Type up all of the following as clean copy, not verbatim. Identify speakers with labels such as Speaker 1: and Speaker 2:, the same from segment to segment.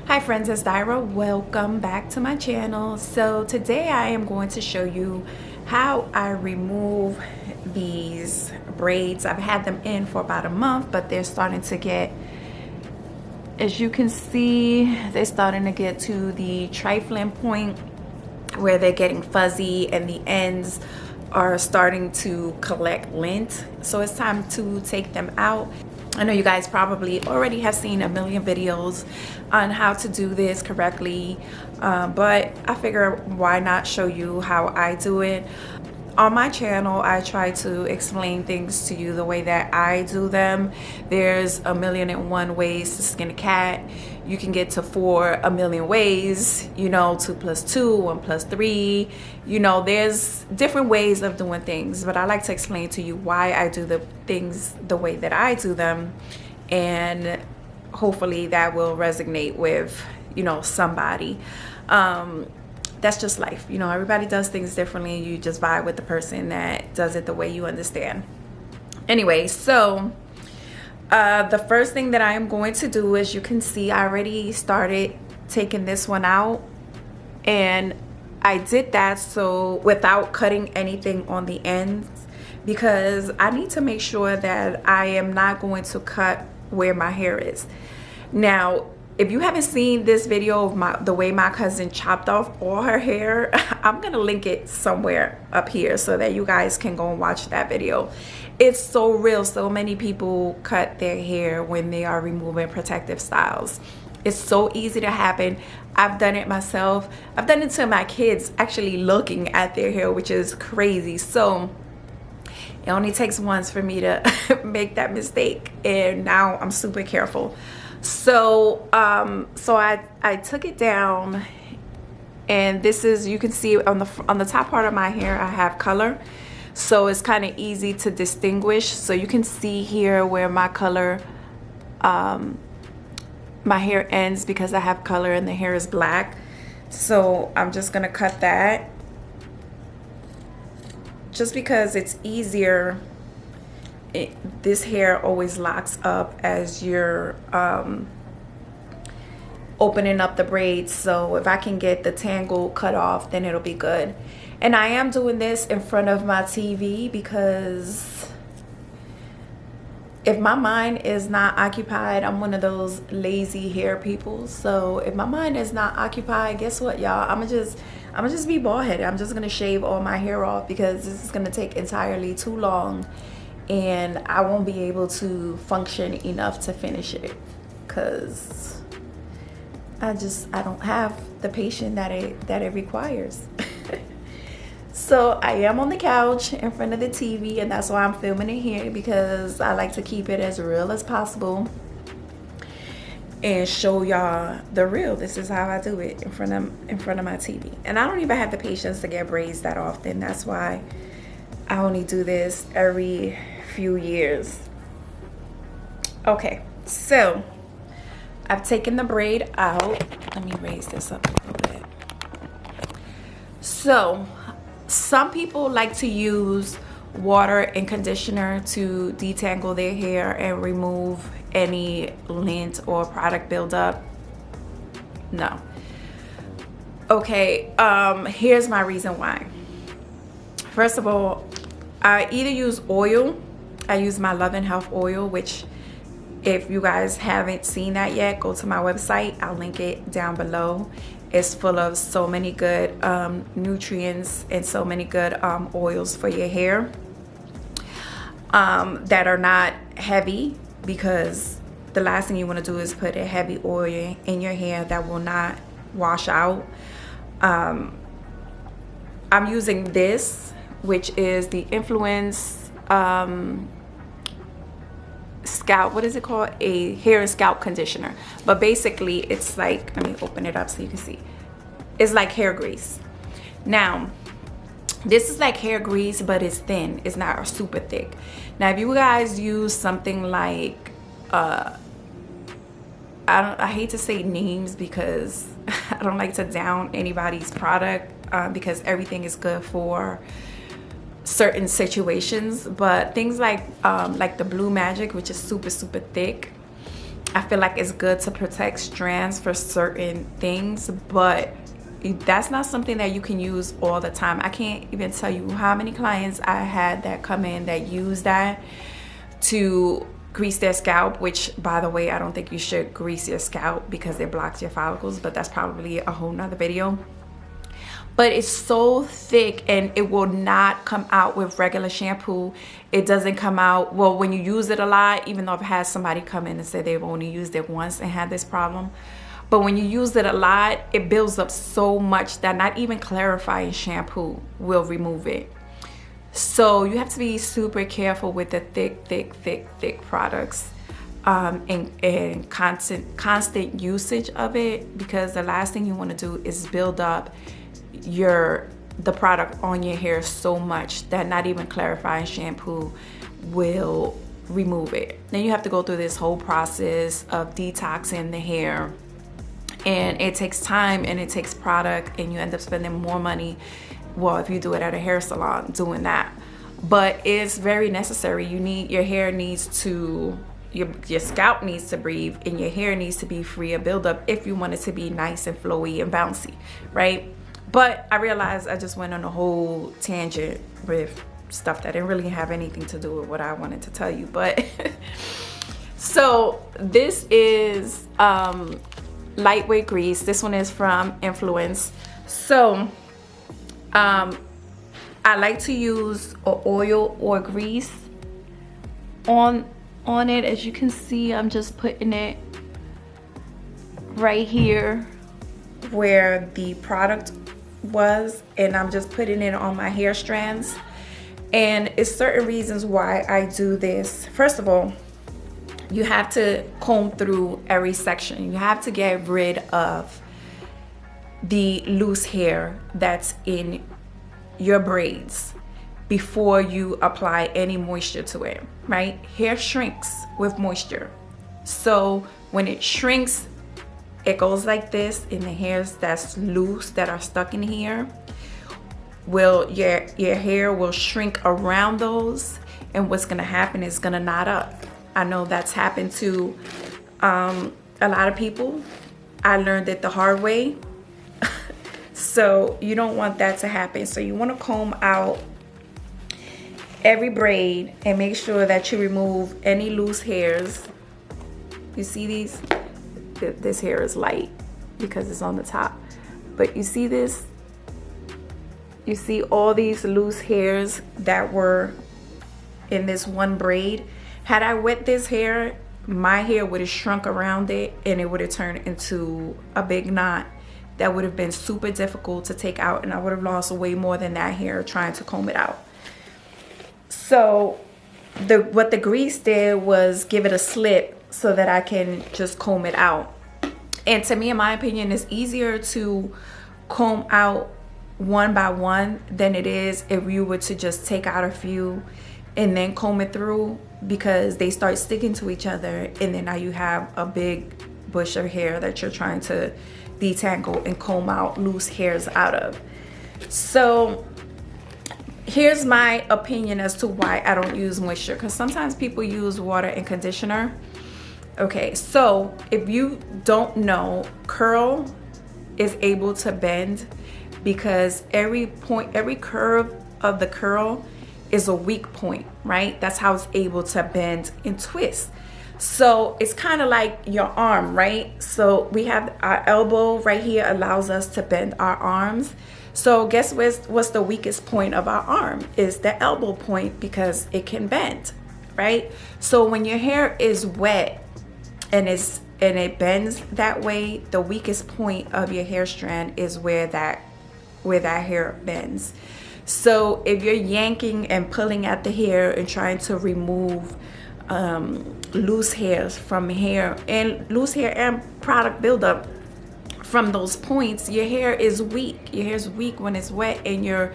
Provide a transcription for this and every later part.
Speaker 1: Hi friends, it's Daira. Welcome back to my channel. So today I am going to show you how I remove these braids. I've had them in for about a month, but they're starting to get, as you can see, they're starting to get to the trifling point where they're getting fuzzy and the ends are starting to collect lint. So it's time to take them out. I know you guys probably already have seen a million videos on how to do this correctly, but I figure why not show you how I do it. On my channel, I try to explain things to you the way that I do them. There's a million and one ways to skin a cat. You can get to 4 million ways, you know, 2 + 2, 1 + 3. You know, there's different ways of doing things, but I like to explain to you why I do the things the way that I do them, and hopefully that will resonate with, you know, somebody. That's just life, you know, everybody does things differently. You just vibe with the person that does it the way you understand. Anyway, so the first thing that I am going to do, as you can see, I already started taking this one out, and I did that so without cutting anything on the ends, because I need to make sure that I am not going to cut where my hair is. Now, if you haven't seen this video of the way my cousin chopped off all her hair, I'm gonna link it somewhere up here so that you guys can go and watch that video. It's so real. So many people cut their hair when they are removing protective styles. It's so easy to happen. I've done it myself. I've done it to my kids actually looking at their hair, which is crazy. So it only takes once for me to make that mistake, and now I'm super careful. So I took it down, and this is, you can see on the top part of my hair I have color, so it's kind of easy to distinguish. So you can see here where my color, my hair ends because I have color and the hair is black. So I'm just gonna cut that just because it's easier. This hair always locks up as you're opening up the braids, so if I can get the tangle cut off, then it'll be good. And I am doing this in front of my TV because if my mind is not occupied, I'm one of those lazy hair people. So if my mind is not occupied, guess what, y'all? I'm gonna just be bald headed. I'm just gonna shave all my hair off because this is gonna take entirely too long, and I won't be able to function enough to finish it because I don't have the patience that it requires. So I am on the couch in front of the TV, and that's why I'm filming it here, because I like to keep it as real as possible and show y'all the real. This is how I do it in front of my TV. And I don't even have the patience to get braids that often. That's why I only do this every few years. Okay, so I've taken the braid out. Let me raise this up a little bit. So some people like to use water and conditioner to detangle their hair and remove any lint or product buildup. No. Okay, here's my reason why. First of all, I either use oil. I use my Love and Health oil, which if you guys haven't seen that yet, go to my website. I'll link it down below. It's full of so many good nutrients and so many good oils for your hair that are not heavy, because the last thing you want to do is put a heavy oil in your hair that will not wash out. I'm using this, which is the Influence Scalp, what is it called? A hair and scalp conditioner. But basically it's like, let me open it up so you can see. It's like hair grease. Now, this is like hair grease, but it's thin. It's not super thick. Now, if you guys use something like, I hate to say names because I don't like to down anybody's product, because everything is good for certain situations, but things like the Blue Magic, which is super thick, I feel like it's good to protect strands for certain things, but that's not something that you can use all the time. I can't even tell you how many clients I had that come in that use that to grease their scalp, which, by the way, I don't think you should grease your scalp because it blocks your follicles, but that's probably a whole nother video. But it's so thick and it will not come out with regular shampoo. It doesn't come out, well, when you use it a lot, even though I've had somebody come in and say they've only used it once and had this problem. But when you use it a lot, it builds up so much that not even clarifying shampoo will remove it. So you have to be super careful with the thick products and constant usage of it, because the last thing you want to do is build up the product on your hair so much that not even clarifying shampoo will remove it. Then you have to go through this whole process of detoxing the hair, and it takes time and it takes product, and you end up spending more money, well, if you do it at a hair salon, doing that. But it's very necessary. Your hair needs to, your scalp needs to breathe, and your hair needs to be free of buildup if you want it to be nice and flowy and bouncy, right? But I realized I just went on a whole tangent with stuff that didn't really have anything to do with what I wanted to tell you. But so this is lightweight grease. This one is from Influence. So I like to use oil or grease on it. As you can see, I'm just putting it right here where the product was, and I'm just putting it on my hair strands. And it's certain reasons why I do this. First of all, you have to comb through every section. You have to get rid of the loose hair that's in your braids before you apply any moisture to it, right? Hair shrinks with moisture. So when it shrinks, it goes like this, and the hairs that's loose that are stuck in here, your hair will shrink around those, and what's gonna happen is gonna knot up. I know that's happened to a lot of people. I learned it the hard way. So you don't want that to happen. So you want to comb out every braid and make sure that you remove any loose hairs. You see these? This hair is light because it's on the top, but you see this? You see all these loose hairs that were in this one braid? Had I wet this hair, my hair would have shrunk around it and it would have turned into a big knot that would have been super difficult to take out, and I would have lost way more than that hair trying to comb it out. So what the grease did was give it a slip so that I can just comb it out. And to me, in my opinion, it's easier to comb out one by one than it is if you were to just take out a few and then comb it through, because they start sticking to each other, and then now you have a big bush of hair that you're trying to detangle and comb out loose hairs out of. So here's my opinion as to why I don't use moisture, because sometimes people use water and conditioner. Okay, so if you don't know, curl is able to bend because every curve of the curl is a weak point, right? That's how it's able to bend and twist. So it's kind of like your arm, right? So we have our elbow right here, allows us to bend our arms. So guess what's the weakest point of our arm? Is the elbow point, because it can bend, right? So when your hair is wet and it bends that way, the weakest point of your hair strand is where that hair bends. So if you're yanking and pulling at the hair and trying to remove loose hairs from hair, and loose hair and product buildup from those points, your hair is weak. Your hair is weak when it's wet, and you're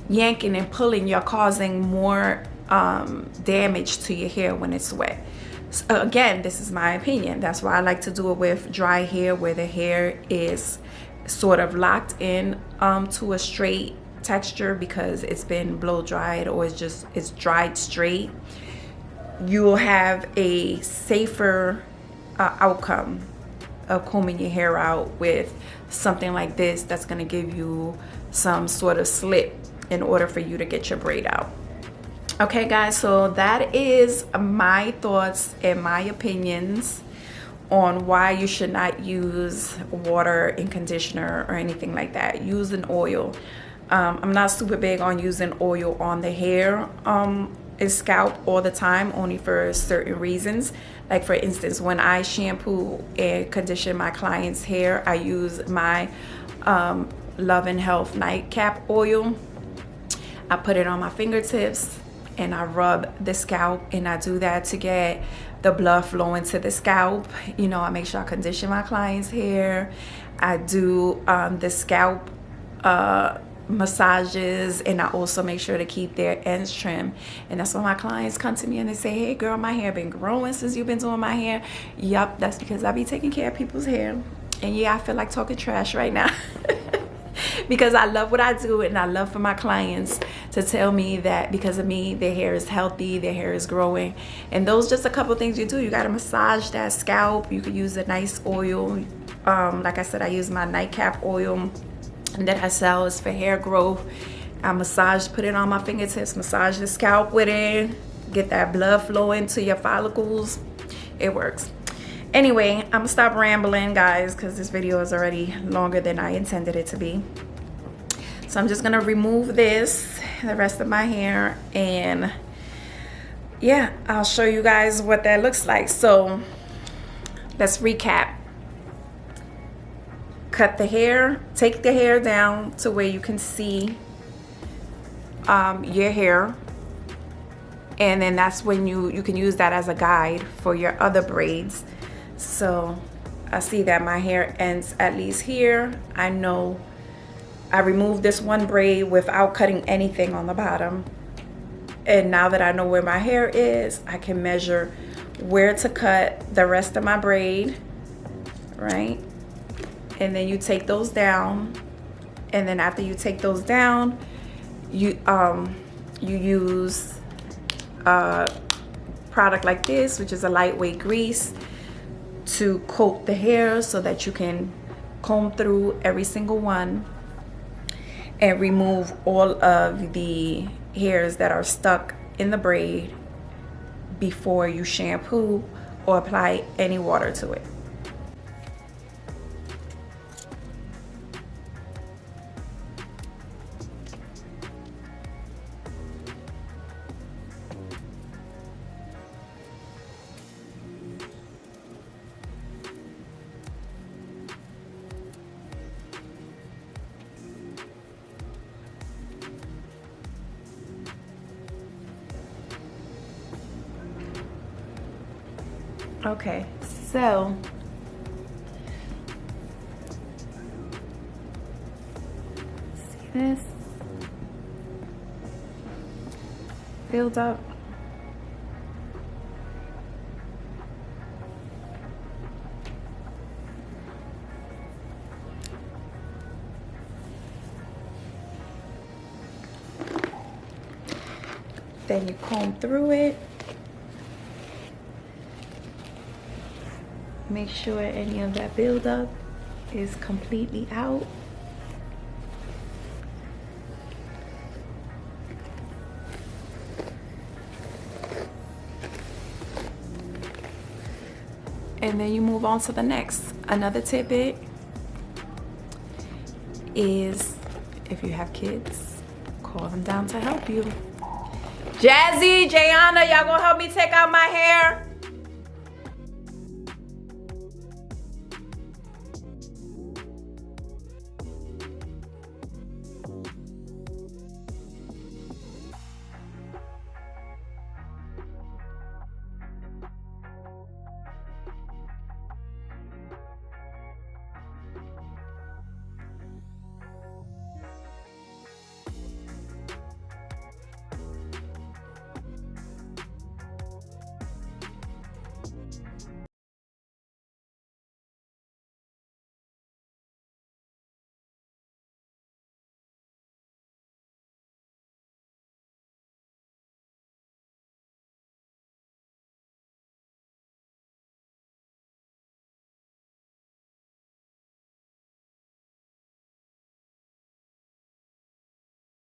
Speaker 1: yanking and pulling, you're causing more damage to your hair when it's wet. So again, this is my opinion. That's why I like to do it with dry hair, where the hair is sort of locked in to a straight texture because it's been blow dried, or it's dried straight. You will have a safer outcome of combing your hair out with something like this that's going to give you some sort of slip in order for you to get your braid out. Okay guys, so that is my thoughts and my opinions on why you should not use water and conditioner or anything like that. Use an oil. I'm not super big on using oil on the hair and scalp all the time, only for certain reasons. Like for instance, when I shampoo and condition my clients' hair, I use my Love and Health nightcap oil. I put it on my fingertips and I rub the scalp, and I do that to get the blood flowing to the scalp. You know, I make sure I condition my clients' hair. I do the scalp massages, and I also make sure to keep their ends trimmed. And that's when my clients come to me and they say, hey girl, my hair been growing since you've been doing my hair. Yup, that's because I be taking care of people's hair. And yeah, I feel like talking trash right now because I love what I do, and I love for my clients to tell me that because of me, their hair is healthy, their hair is growing. And those just a couple things you do. You got to massage that scalp. You could use a nice oil. Like I said, I use my nightcap oil that I sell. Is for hair growth. I massage, put it on my fingertips, massage the scalp with it, get that blood flowing to your follicles. It works. Anyway, I'm gonna stop rambling guys, because this video is already longer than I intended it to be. So I'm just gonna remove this, the rest of my hair, and yeah, I'll show you guys what that looks like. So let's recap. Cut the hair, take the hair down to where you can see your hair, and then that's when you can use that as a guide for your other braids. So I see that my hair ends at least here. I know I removed this one braid without cutting anything on the bottom, and now that I know where my hair is, I can measure where to cut the rest of my braid, right? And then you take those down, and then after you take those down, you use a product like this, which is a lightweight grease, to coat the hair so that you can comb through every single one and remove all of the hairs that are stuck in the braid before you shampoo or apply any water to it. Okay, so see this build up. Then you comb through it. Make sure any of that buildup is completely out. And then you move on to the next. Another tidbit is, if you have kids, call them down to help you. Jazzy, Jayana, y'all gonna help me take out my hair?